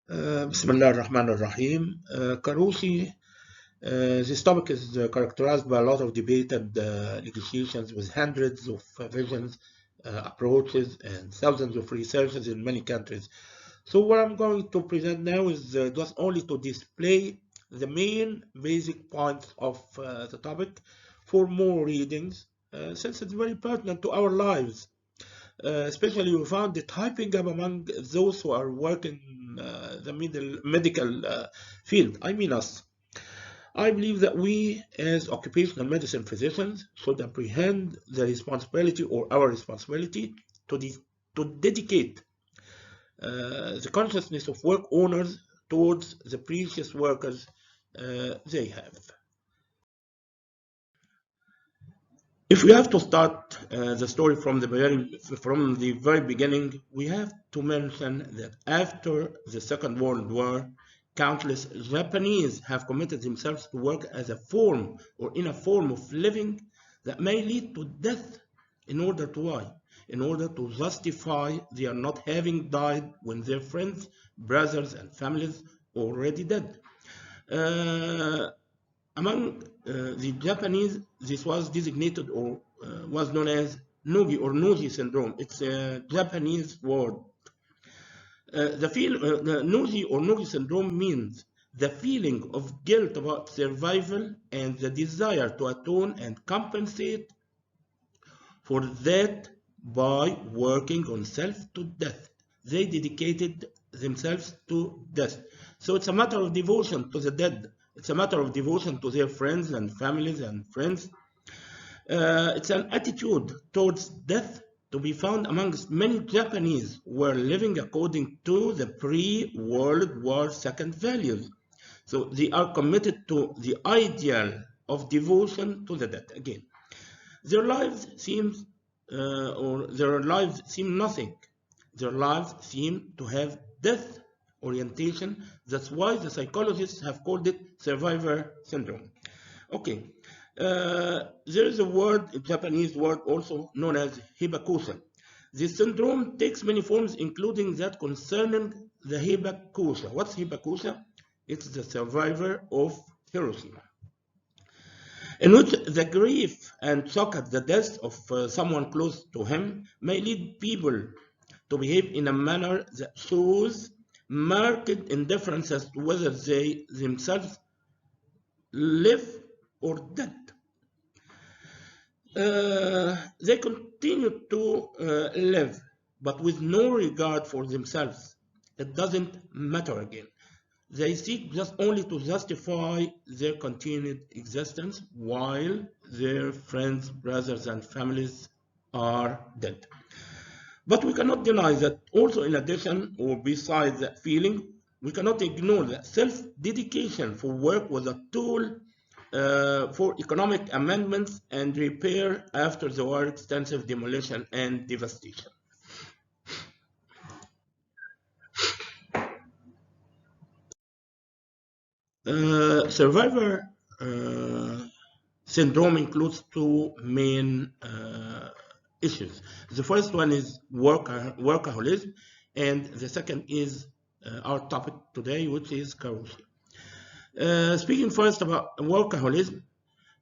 Bismillah ar-Rahman ar-Rahim. Karoshi, this topic is characterized by a lot of debate and negotiations with hundreds of visions, approaches, and thousands of researchers in many countries. So what I'm going to present now is just only to display the main basic points of the topic for more readings, since it's very pertinent to our lives. Especially we found it hyping up among those who are working the medical field. I mean us. I believe that we as occupational medicine physicians should apprehend the responsibility or our responsibility to dedicate the consciousness of work owners towards the precious workers they have. If we have to start the story from the very beginning, we have to mention that after the Second World War, countless Japanese have committed themselves to work as a form or in a form of living that may lead to death in order to why? In order to justify their not having died when their friends, brothers, and families already dead. Among the Japanese, this was designated or was known as Nogi syndrome. It's a Japanese word. The Nogi syndrome means the feeling of guilt about survival and the desire to atone and compensate for that by working on self to death. They dedicated themselves to death. So it's a matter of devotion to the dead. It's a matter of devotion to their friends and families and friends. It's an attitude towards death to be found amongst many Japanese who were living according to the pre-World War II values. So they are committed to the ideal of devotion to the dead. Again, their lives seem nothing. Their lives seem to have death orientation. That's why the psychologists have called it survivor syndrome. Okay, there is a Japanese word also known as hibakusha. This syndrome takes many forms, including that concerning the hibakusha. What's hibakusha? It's the survivor of Hiroshima, in which the grief and shock at the death of someone close to him may lead people to behave in a manner that shows marked indifference as to whether they themselves live or dead. They continue to live, but with no regard for themselves. It doesn't matter again. They seek just only to justify their continued existence while their friends, brothers, and families are dead. But we cannot deny that also in addition or besides that feeling, we cannot ignore that self-dedication for work was a tool for economic amendments and repair after the war extensive demolition and devastation. Survivor syndrome includes two main issues. The first one is workaholism, and the second is our topic today, which is Karoshi. Speaking first about workaholism,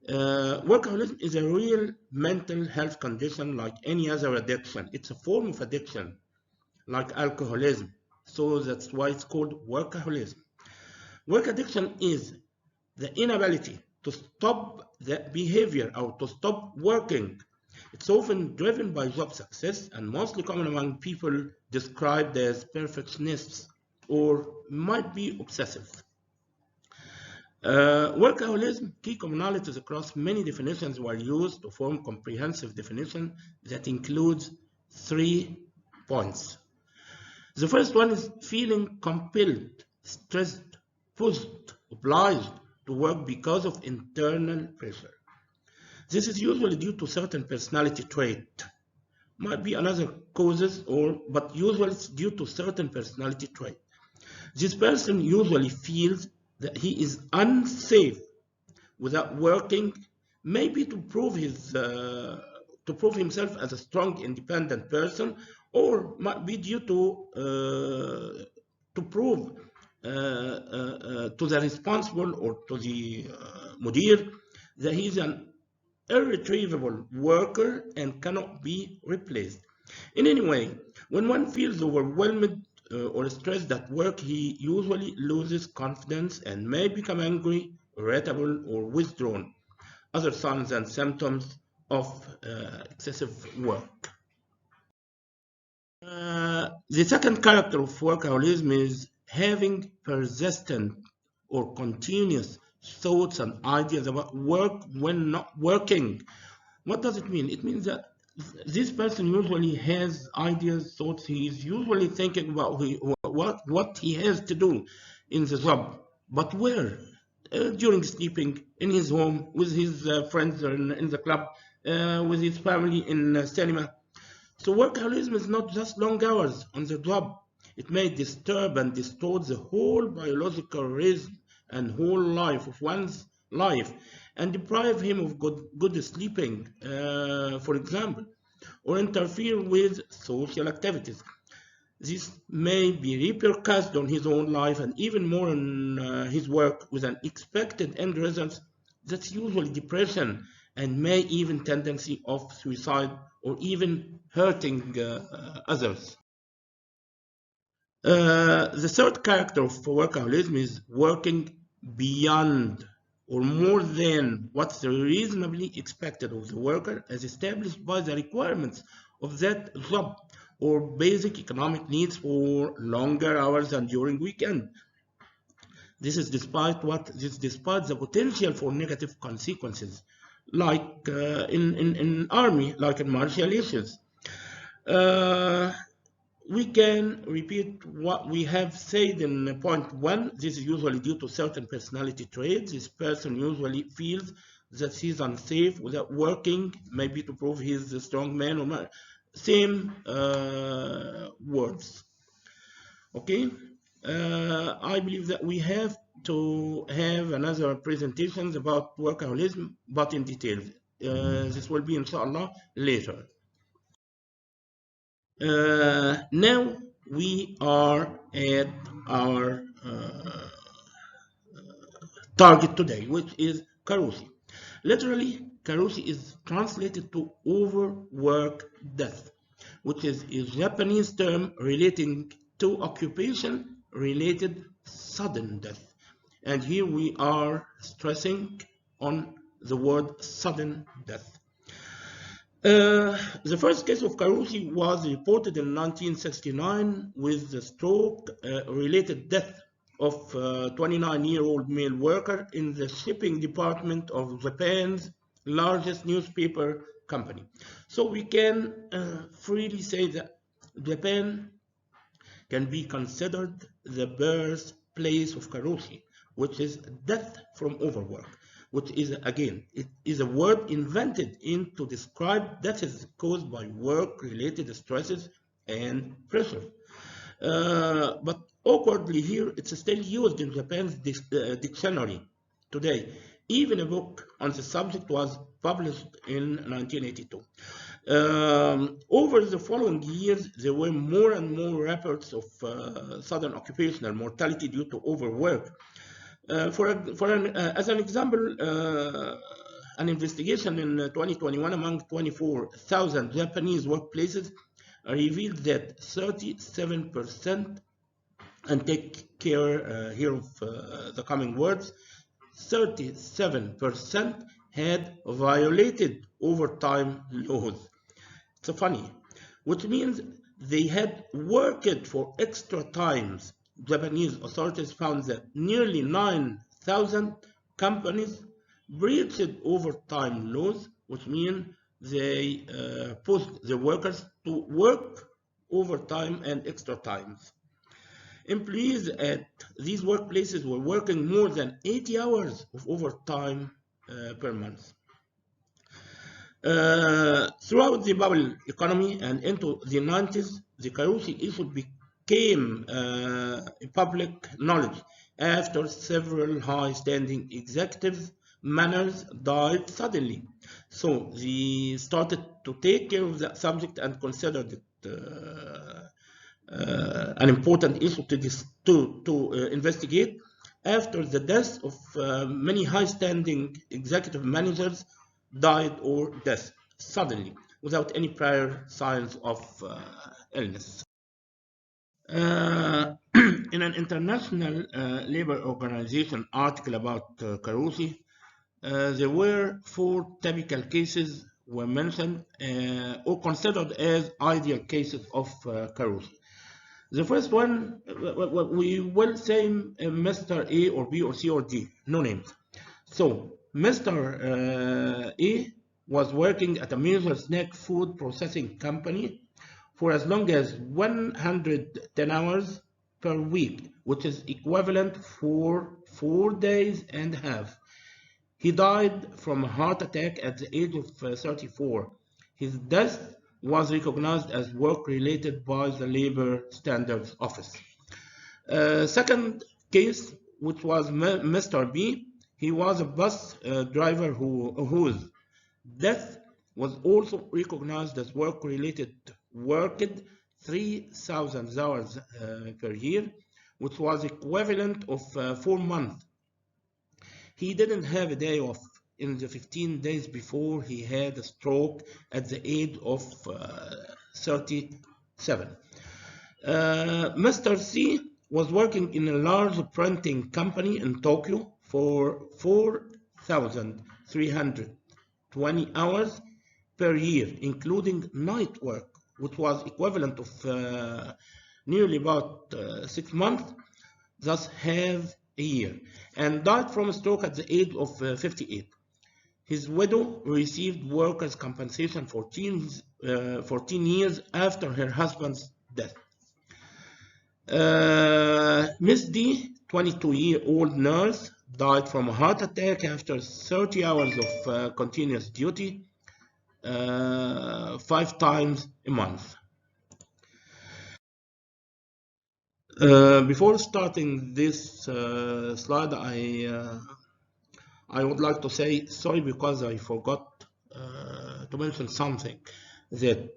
workaholism is a real mental health condition like any other addiction. It's a form of addiction, like alcoholism. So that's why it's called workaholism. Work addiction is the inability to stop the behavior or to stop working. It's often driven by job success and mostly common among people described as perfectionists or might be obsessive. Workaholism, key commonalities across many definitions were used to form comprehensive definition that includes 3 points. The first one is feeling compelled, stressed, pushed, obliged to work because of internal pressure. This is usually due to certain personality trait. Might be another causes, but usually it's due to certain personality trait. This person usually feels that he is unsafe without working, maybe to prove himself as a strong, independent person, or might be due to prove to the responsible or to the mudir that he's an irretrievable worker and cannot be replaced. In any way, when one feels overwhelmed or stressed at work, he usually loses confidence and may become angry, irritable, or withdrawn. Other signs and symptoms of excessive work. The second character of workaholism is having persistent or continuous thoughts and ideas about work when not working. What does it mean? It means that this person usually has ideas, thoughts. He is usually thinking about what he has to do in the job, but where? During sleeping, in his home, with his friends in the club, with his family in cinema. So workaholism is not just long hours on the job. It may disturb and distort the whole biological rhythm and whole life of one's life and deprive him of good sleeping, for example, or interfere with social activities. This may be repercussed on his own life and even more on his work with an expected end result that's usually depression and may even tendency of suicide or even hurting others. The third character of workaholism is working beyond or more than what's reasonably expected of the worker as established by the requirements of that job or basic economic needs for longer hours and during weekend. This is despite the potential for negative consequences, like in army, like in martial issues. Uh, we can repeat what we have said in point one. This is usually due to certain personality traits. This person usually feels that he's unsafe without working, maybe to prove he's a strong man or man. Same words. Okay, I believe that we have to have another presentations about workaholism, but in detail. This will be inshallah later. Now we are at our target today, which is Karoshi. Literally, Karoshi is translated to overwork death, which is a Japanese term relating to occupation related sudden death. And here we are stressing on the word sudden death. The first case of Karoshi was reported in 1969 with the stroke-related death of a 29-year-old male worker in the shipping department of Japan's largest newspaper company. So we can freely say that Japan can be considered the birthplace of Karoshi, which is death from overwork, which is, again, it is a word invented to describe deaths caused by work-related stresses and pressure. But awkwardly here, it's still used in Japan's dictionary today. Even a book on the subject was published in 1982. Over the following years, there were more and more reports of sudden occupational mortality due to overwork. As an example, an investigation in 2021 among 24,000 Japanese workplaces revealed that 37%, and take care here of the coming words, 37% had violated overtime laws. It's funny, which means they had worked for extra times. Japanese authorities found that nearly 9,000 companies breached overtime laws, which means they pushed the workers to work overtime and extra times. Employees at these workplaces were working more than 80 hours of overtime per month. Throughout the bubble economy and into the 90s, the Karoshi issue became public knowledge after several high-standing executives' manners died suddenly. So they started to take care of that subject and considered it an important issue to investigate after the death of many high-standing executive managers died or death suddenly without any prior signs of illness. In an international labor organization article about Karoshi, there were 4 typical cases were mentioned or considered as ideal cases of Karoshi. The first one, we will say Mr. A or B or C or D, no names. So, Mr. A was working at a major snack food processing company for as long as 110 hours per week, which is equivalent for 4 days and a half. He died from a heart attack at the age of 34. His death was recognized as work-related by the Labor Standards Office. Second case, which was Mr. B, he was a bus driver whose death was also recognized as work-related, worked 3,000 hours per year, which was equivalent of 4 months. He didn't have a day off in the 15 days before he had a stroke at the age of 37. Mr. C was working in a large printing company in Tokyo for 4,320 hours per year, including night work, which was equivalent of nearly about 6 months, thus half a year, and died from a stroke at the age of 58. His widow received workers' compensation 14 years after her husband's death. Miss D, 22-year-old nurse, died from a heart attack after 30 hours of continuous duty, 5 times a month. Before starting this slide, I would like to say sorry because I forgot to mention something, that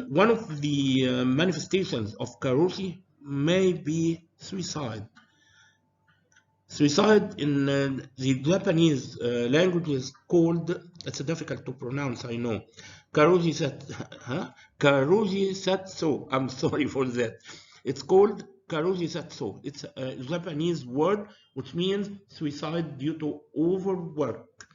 one of the manifestations of Karoshi may be suicide. Suicide in the Japanese language is called, it's difficult to pronounce, I know, Karoshi Satsu. I'm sorry for that. It's called Karoshi Satsu. It's a Japanese word which means suicide due to overwork.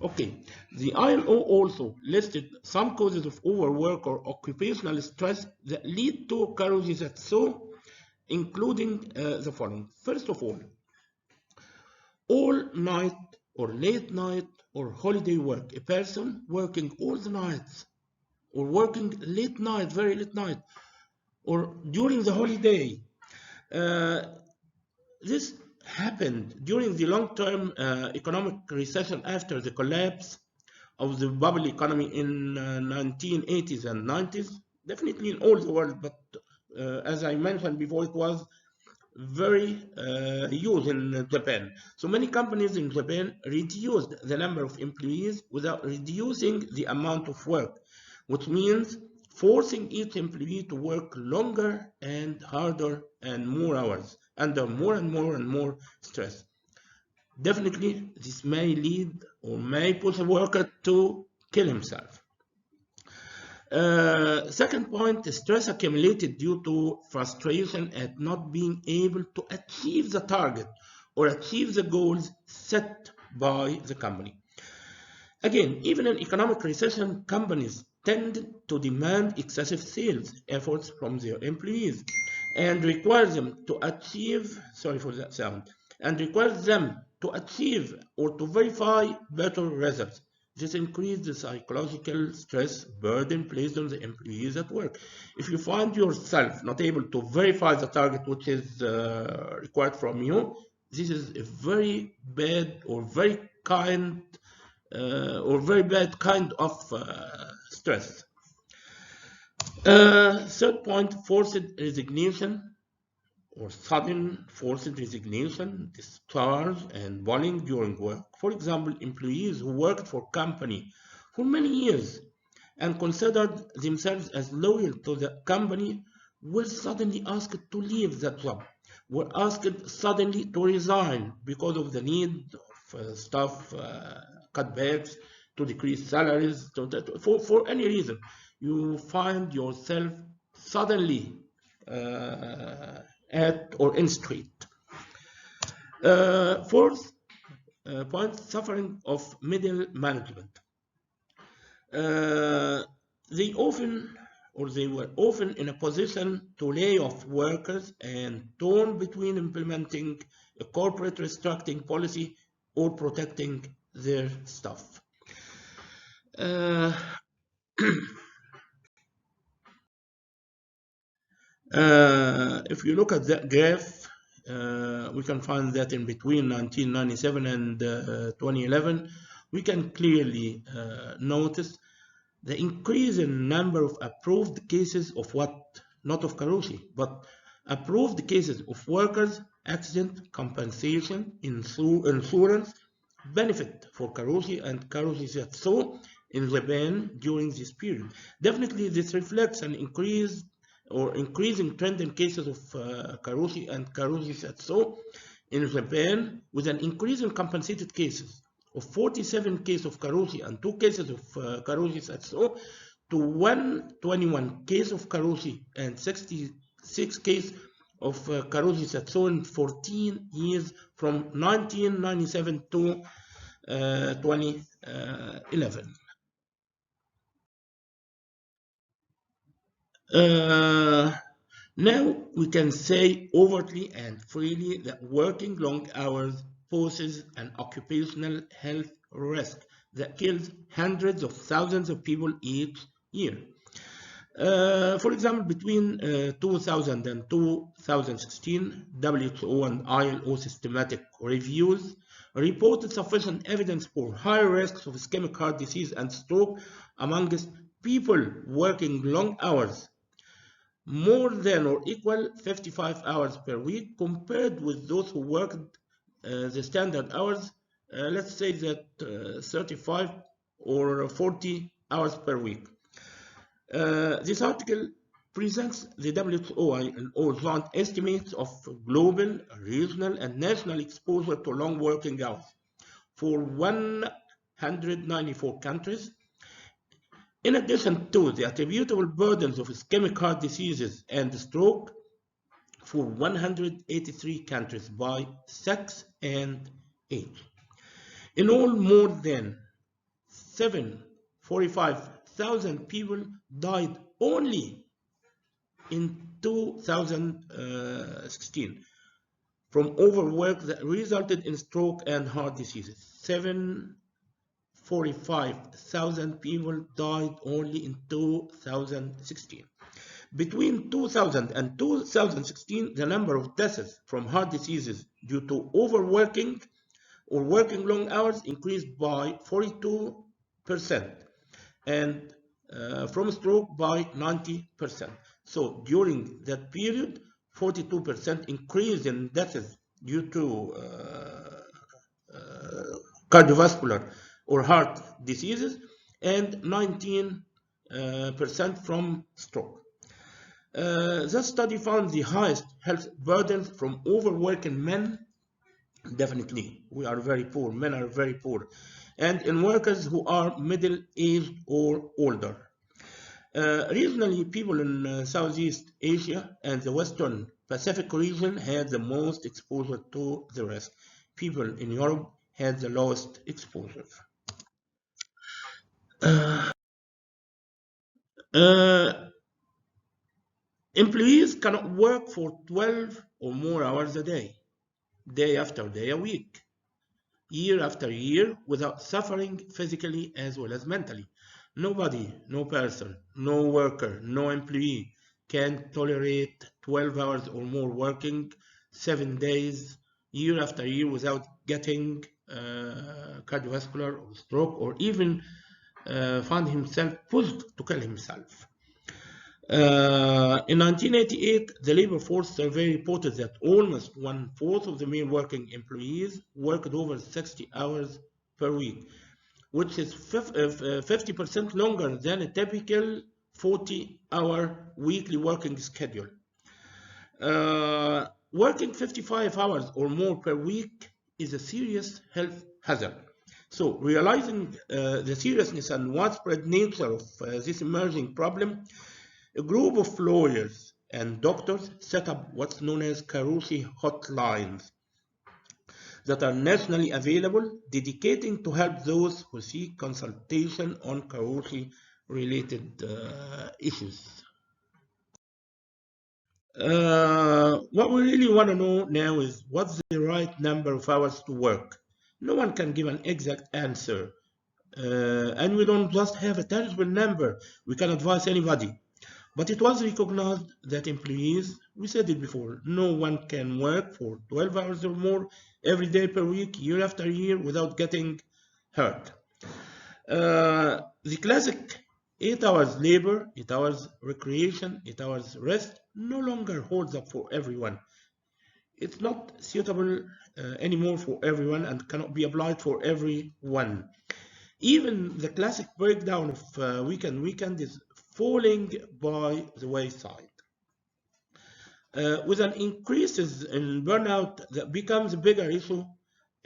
Okay, the ILO also listed some causes of overwork or occupational stress that lead to Karoshi Satsu, including the following. First of all night or late night or holiday work. A person working all the nights or working late night, very late night, or during the holiday. This happened during the long-term economic recession after the collapse of the bubble economy in 1980s and 90s, definitely in all the world, but as I mentioned before, it was very used in Japan. So many companies in Japan reduced the number of employees without reducing the amount of work, which means forcing each employee to work longer and harder and more hours under more and more stress. Definitely, this may lead or may push a worker to kill himself. Second point, stress accumulated due to frustration at not being able to achieve the target or achieve the goals set by the company. Again, even in economic recession, companies tend to demand excessive sales efforts from their employees and require them to achieve, sorry for that sound, and requires them to achieve or to verify better results. This increases the psychological stress burden placed on the employees at work. If you find yourself not able to verify the target which is required from you, this is a very bad or very kind of stress. Third point, forced resignation or sudden forced resignation, discharge, and bullying during work. For example, employees who worked for company for many years and considered themselves as loyal to the company were suddenly asked to leave that job, were asked suddenly to resign because of the need of staff cutbacks, to decrease salaries, for any reason. You find yourself suddenly at or in street. Fourth point, suffering of middle management. Uh, they were often in a position to lay off workers and torn between implementing a corporate restructuring policy or protecting their staff. Uh, if you look at that graph, we can find that in between 1997 and 2011, we can clearly notice the increase in number of approved cases of not of Karoshi, but approved cases of workers' accident compensation, insurance, benefit for Karoshi and Karoshi Setsu in Japan during this period. Definitely, this reflects an increasing trend in cases of Karoshi and Karoshi Setsu in Japan, with an increase in compensated cases of 47 cases of Karoshi and 2 cases of Karoshi Setsu to 121 cases of Karoshi and 66 cases of Karoshi Setsu in 14 years from 1997 to 2011. Now we can say overtly and freely that working long hours poses an occupational health risk that kills hundreds of thousands of people each year. For example, between 2000 and 2016, WHO and ILO systematic reviews reported sufficient evidence for high risks of ischemic heart disease and stroke amongst people working long hours, more than or equal 55 hours per week, compared with those who worked the standard hours, let's say that 35 or 40 hours per week. This article presents the WHO joint estimates of global, regional, and national exposure to long working hours for 194 countries, in addition to the attributable burdens of ischemic heart diseases and stroke for 183 countries by sex and age. In all, more than 745,000 people died only in 2016 from overwork that resulted in stroke and heart diseases. 745,000 people died only in 2016. Between 2000 and 2016, the number of deaths from heart diseases due to overworking or working long hours increased by 42%, and from stroke by 90%. So during that period, 42% increase in deaths due to cardiovascular or heart diseases, and 19% from stroke. The study found the highest health burdens from overworking men. Definitely, we are very poor, men are very poor, and in workers who are middle-aged or older. Regionally, people in Southeast Asia and the Western Pacific region had the most exposure to the risk. People in Europe had the lowest exposure. Employees cannot work for 12 or more hours a day, day after day a week, year after year, without suffering physically as well as mentally. Nobody, no person, no worker, no employee can tolerate 12 hours or more working 7 days, year after year, without getting cardiovascular or stroke, or even find himself pushed to kill himself. In 1988, the labor force survey reported that almost 1/4 of the male working employees worked over 60 hours per week, which is 50% longer than a typical 40-hour weekly working schedule. Working 55 hours or more per week is a serious health hazard. So, realizing the seriousness and widespread nature of this emerging problem, a group of lawyers and doctors set up what's known as Karoshi hotlines that are nationally available, dedicating to help those who seek consultation on Karoshi related issues. What we really want to know now is what's the right number of hours to work. No one can give an exact answer, and we don't just have a tangible number we can advise anybody. But it was recognized that employees, we said it before, no one can work for 12 hours or more every day per week, year after year, without getting hurt. The classic 8 hours labor, 8 hours recreation, 8 hours rest no longer holds up for everyone. It's not suitable anymore for everyone and cannot be applied for everyone. Even the classic breakdown of weekend is falling by the wayside. With an increases in burnout that becomes a bigger issue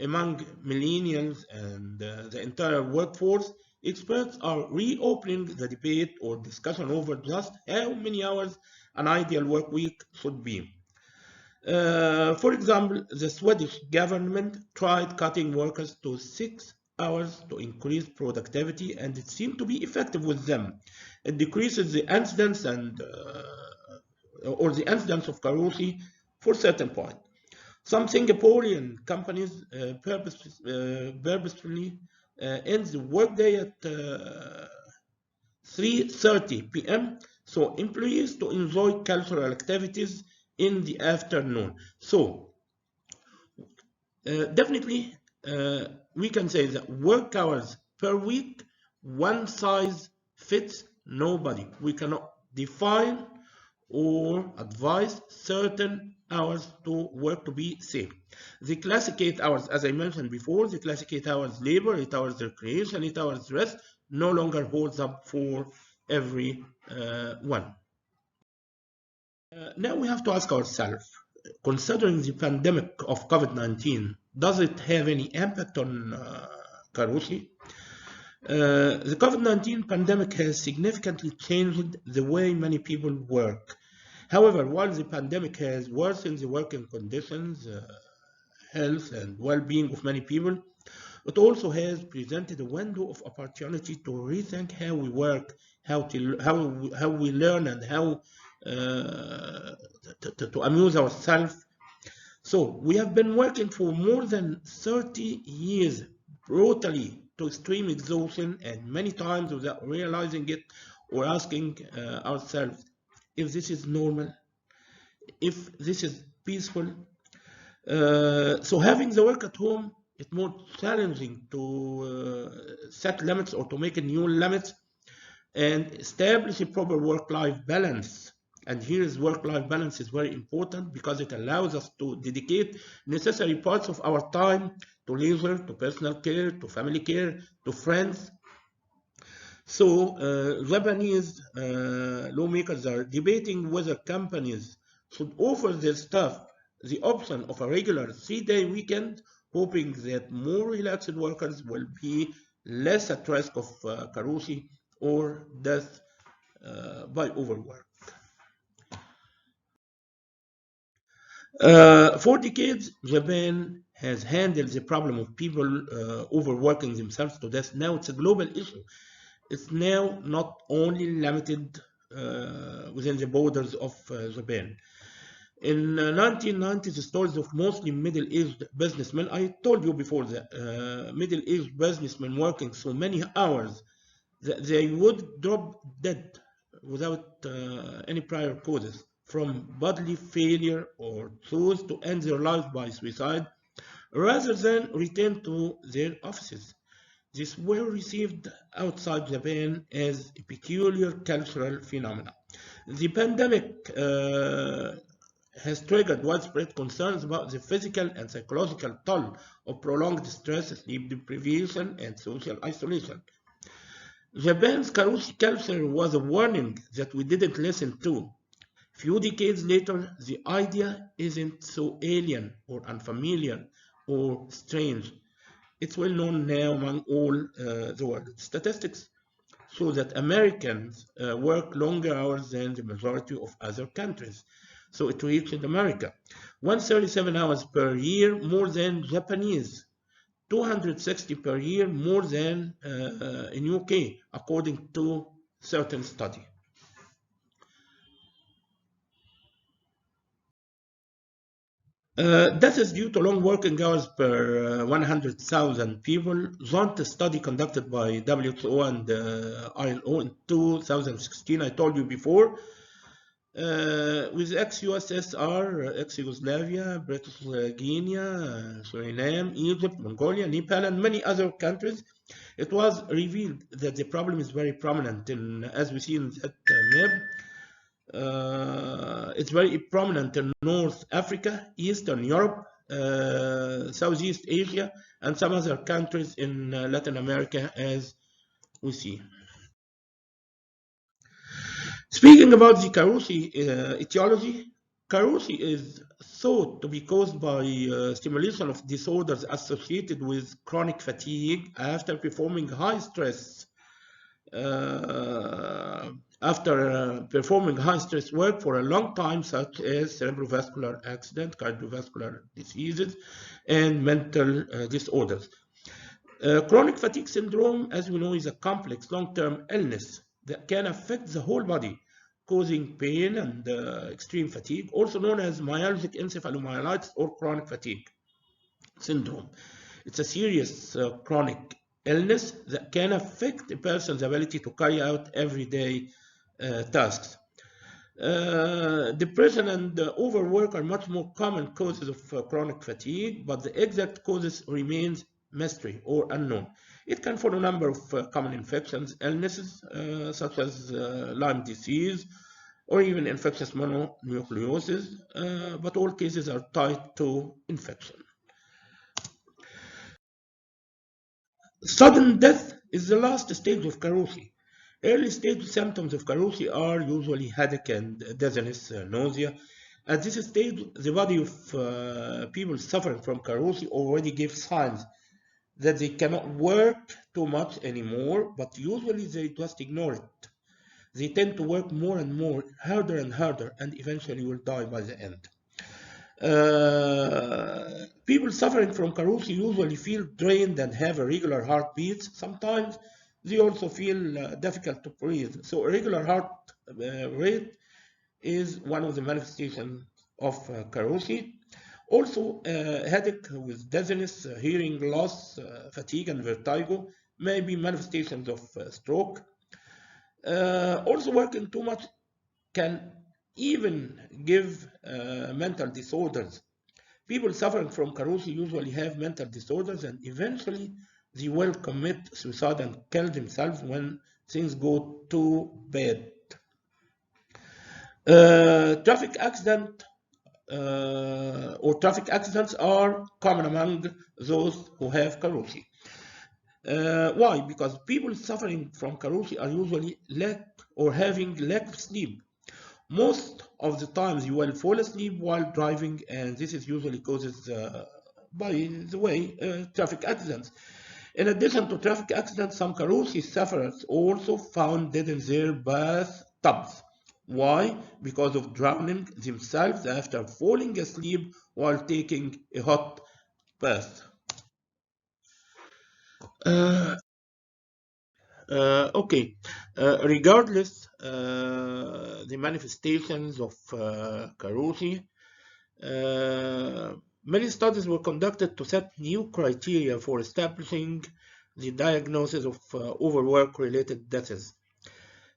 among millennials and the entire workforce, experts are reopening the debate or discussion over just how many hours an ideal work week should be. For example, the Swedish government tried cutting workers to 6 hours to increase productivity, and it seemed to be effective with them. It decreases the incidence or the incidence of Karoshi for certain point. Some Singaporean companies purposefully end the workday at 3:30 p.m. so employees to enjoy cultural activities in the afternoon. So definitely we can say that work hours per week, one size fits nobody. We cannot define or advise certain hours to work to be safe. The classic 8 hours, as I mentioned before, the classic 8 hours labor, 8 hours recreation, 8 hours rest, no longer holds up for everyone. Now we have to ask ourselves, considering the pandemic of COVID-19, does it have any impact on Karoshi? The COVID-19 pandemic has significantly changed the way many people work. However, while the pandemic has worsened the working conditions, health, and well-being of many people, it also has presented a window of opportunity to rethink how we work, how we learn, and how to amuse ourselves. So we have been working for more than 30 years brutally to extreme exhaustion, and many times without realizing it or asking ourselves if this is normal, if this is peaceful. So having the work at home, it's more challenging to set limits or to make a new limits and establish a proper work-life balance. And here is work-life balance is very important because it allows us to dedicate necessary parts of our time to leisure, to personal care, to family care, to friends. So Japanese lawmakers are debating whether companies should offer their staff the option of a regular 3-day weekend, hoping that more relaxed workers will be less at risk of karoshi or death by overwork. For decades, Japan has handled the problem of people overworking themselves to death. Now it's a global issue. It's now not only limited within the borders of Japan. In 1990s, the stories of mostly middle-aged businessmen, I told you before that middle-aged businessmen working so many hours that they would drop dead without any prior causes, from bodily failure or choose to end their lives by suicide, rather than return to their offices. This were received outside Japan as a peculiar cultural phenomenon. The pandemic has triggered widespread concerns about the physical and psychological toll of prolonged stress, sleep deprivation, and social isolation. Japan's Karoshi culture was a warning that we didn't listen to. Few decades later, the idea isn't so alien or unfamiliar or strange. It's well known now among all the world. Statistics show that Americans work longer hours than the majority of other countries. So it reached America. 137 hours per year more than Japanese. 260 per year more than in UK, according to certain study. That is due to long working hours per 100,000 people. Joint study conducted by WHO and ILO in 2016, I told you before, with ex-USSR, ex-Yugoslavia, British Guinea, Suriname, Egypt, Mongolia, Nepal, and many other countries, it was revealed that the problem is very prominent in, as we see in that map, it's very prominent in North Africa, Eastern Europe, Southeast Asia, and some other countries in Latin America, as we see. Speaking about the Karoshi etiology, Karoshi is thought to be caused by stimulation of disorders associated with chronic fatigue after performing high stress uh, performing high stress work for a long time, such as cerebrovascular accident, cardiovascular diseases, and mental disorders. Chronic fatigue syndrome, as we know, is a complex long-term illness that can affect the whole body, causing pain and extreme fatigue, also known as myalgic encephalomyelitis or chronic fatigue syndrome. It's a serious chronic illness that can affect a person's ability to carry out everyday tasks. Depression and overwork are much more common causes of chronic fatigue, but the exact causes remains mystery or unknown. It can follow a number of common infections, illnesses such as Lyme disease, or even infectious mononucleosis, but all cases are tied to infection. Sudden death is the last stage of Karoshi. Early stage symptoms of Karoshi are usually headache and dizziness, nausea. At this stage, the body of people suffering from Karoshi already gives signs that they cannot work too much anymore, but usually they just ignore it. They tend to work more and more, harder and harder, and eventually will die by the end. People suffering from Karoshi usually feel drained and have irregular heartbeats. Sometimes they also feel difficult to breathe. So irregular heart rate is one of the manifestations of Karoshi. Also, headache with dizziness, hearing loss, fatigue, and vertigo may be manifestations of stroke. Also, working too much can even give mental disorders. People suffering from Karoshi usually have mental disorders and eventually they will commit suicide and kill themselves when things go too bad. Traffic accident or traffic accidents are common among those who have Karoshi. Why? Because people suffering from Karoshi are usually lack or having lack of sleep. Most of the times you will fall asleep while driving, and this is usually causes, by the way, traffic accidents. In addition to traffic accidents, some Karoshi sufferers also found dead in their bathtubs. Why? Because of drowning themselves after falling asleep while taking a hot bath. Uh, okay, regardless the manifestations of Karoshi, many studies were conducted to set new criteria for establishing the diagnosis of overwork-related deaths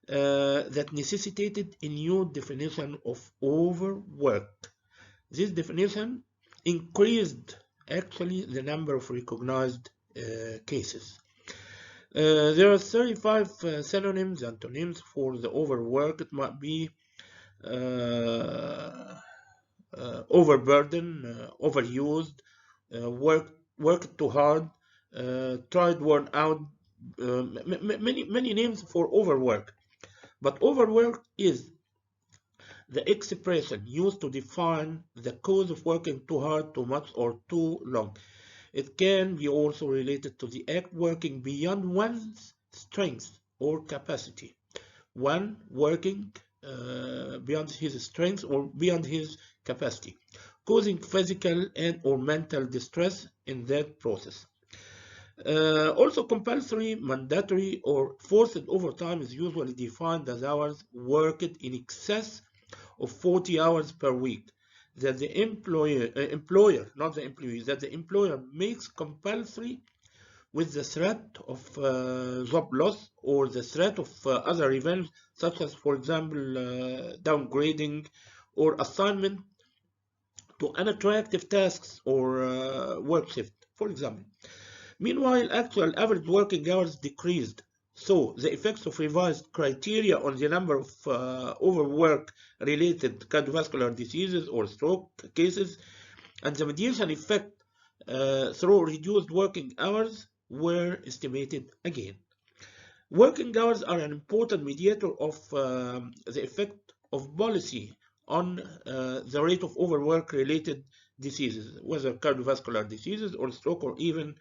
that necessitated a new definition of overwork. This definition increased actually the number of recognized cases. There are 35 synonyms, antonyms for the overwork. It might be uh, overburden, overused, worked too hard, tried, worn out, many names for overwork. But overwork is the expression used to define the cause of working too hard, too much, or too long. It can be also related to the act working beyond one's strength or capacity. One working beyond his strength or beyond his capacity, causing physical and or mental distress in that process. Also, compulsory, mandatory, or forced overtime is usually defined as hours worked in excess of 40 hours per week that the employer, not the employee, that the employer makes compulsory with the threat of job loss or the threat of other events, such as, for example, downgrading or assignment to unattractive tasks or work shift, for example. Meanwhile, actual average working hours decreased, so the effects of revised criteria on the number of overwork-related cardiovascular diseases or stroke cases and the mediation effect through reduced working hours were estimated again. Working hours are an important mediator of the effect of policy on the rate of overwork-related diseases, whether cardiovascular diseases or stroke or even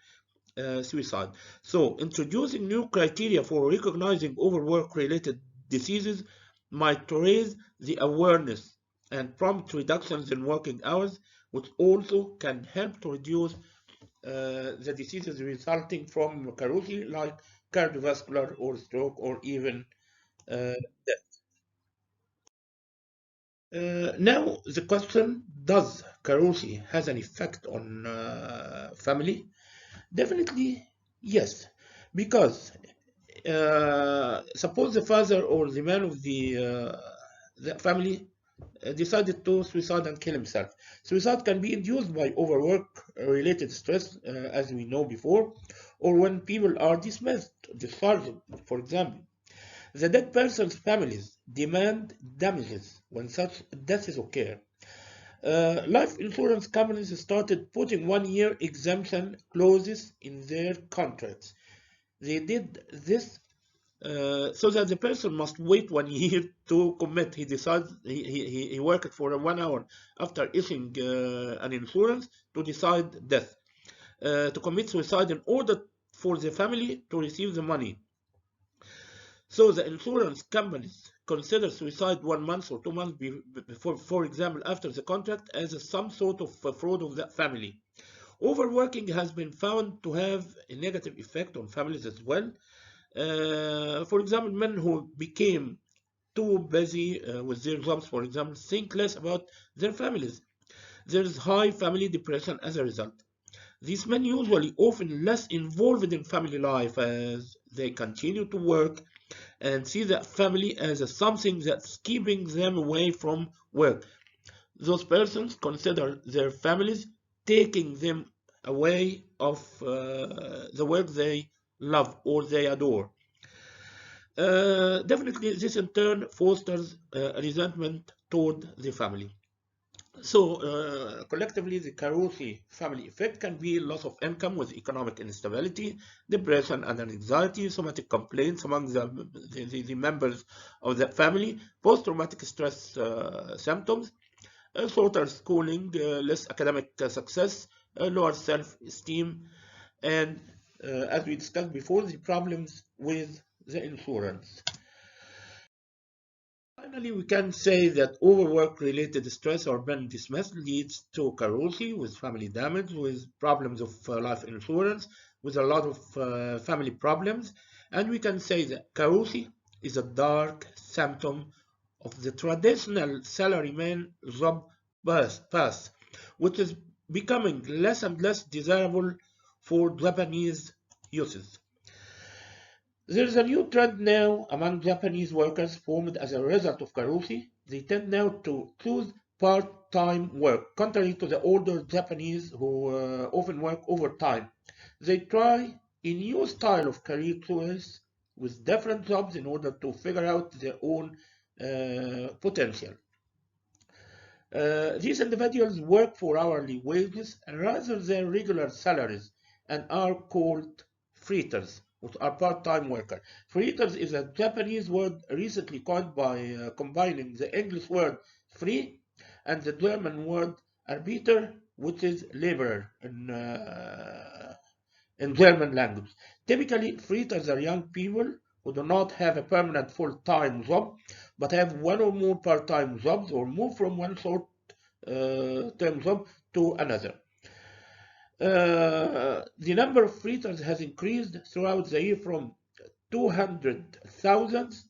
suicide. So, introducing new criteria for recognizing overwork-related diseases might raise the awareness and prompt reductions in working hours, which also can help to reduce the diseases resulting from Karoshi, like cardiovascular or stroke or even death. Now, the question, does Karoshi has an effect on family? Definitely, yes, because suppose the father or the man of the family decided to suicide and kill himself. Suicide can be induced by overwork-related stress, as we know before, or when people are dismissed, discharged, for example. The dead person's families demand damages when such deaths occur. Life insurance companies started putting one-year exemption clauses in their contracts. They did this so that the person must wait 1 year to commit. He decides he worked for 1 hour after issuing an insurance to decide death, to commit suicide in order for the family to receive the money. So the insurance companies consider suicide 1 month or 2 months before, for example, after the contract as some sort of fraud of that family. Overworking has been found to have a negative effect on families as well. For example, men who became too busy with their jobs, for example, think less about their families. There is high family depression as a result. These men usually often less involved in family life as they continue to work and see that family as something that's keeping them away from work. Those persons consider their families taking them away of the work they love or they adore. Definitely, this in turn fosters resentment toward the family. So, collectively, the Karoshi family effect can be loss of income with economic instability, depression and anxiety, somatic complaints among the members of the family, post-traumatic stress symptoms, shorter schooling, less academic success, lower self-esteem, and as we discussed before, the problems with the insurance. Finally, we can say that overwork-related stress or burn dismissed leads to Karoshi with family damage, with problems of life insurance, with a lot of family problems. And we can say that Karoshi is a dark symptom of the traditional salaryman job path, which is becoming less and less desirable for Japanese youths. There is a new trend now among Japanese workers formed as a result of Karoshi. They tend now to choose part-time work, contrary to the older Japanese who often work overtime. They try a new style of career choice with different jobs in order to figure out their own potential. These individuals work for hourly wages rather than regular salaries and are called freeters. which are part-time workers. Freelaters is a Japanese word recently coined by combining the English word free and the German word Arbeiter, which is laborer in German language. Typically, freelaters are young people who do not have a permanent full-time job, but have one or more part-time jobs or move from one short-term job to another. The number of freelaters has increased throughout the year from 200,000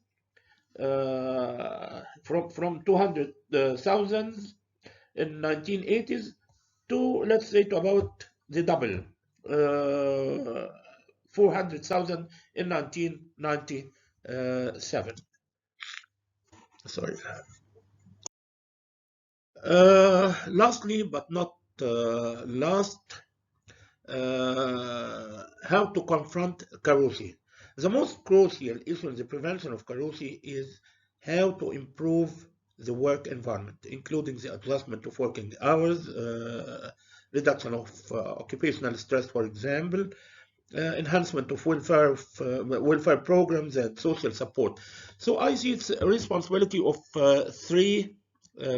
from 200,000 in 1980s to, let's say, to about the double, 400,000 in 1997. Sorry. Lastly, but not last, how to confront Karoshi. The most crucial issue in the prevention of Karoshi is how to improve the work environment, including the adjustment of working hours, reduction of occupational stress, for example, enhancement of welfare programs and social support. So I see it's a responsibility of three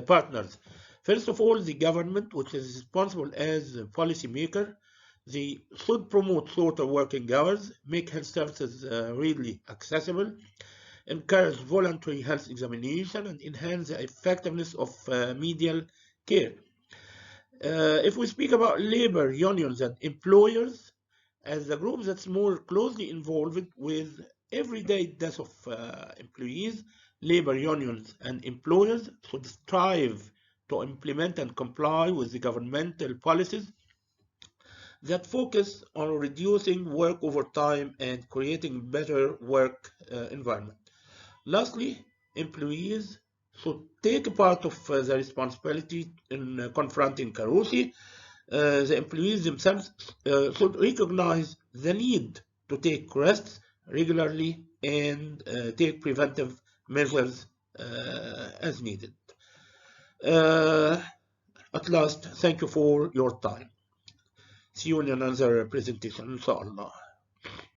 partners. First of all, the government, which is responsible as a policymaker. They should promote shorter working hours, make health services really accessible, encourage voluntary health examination, and enhance the effectiveness of medical care. If we speak about labor unions and employers, as the group that's more closely involved with everyday death of employees, labor unions and employers should strive to implement and comply with the governmental policies that focus on reducing work overtime and creating better work environment. Lastly, employees should take part of the responsibility in confronting Karoshi. The employees themselves should recognize the need to take rests regularly and take preventive measures as needed. Uh, at last, thank you for your time. See you in another presentation, inshallah.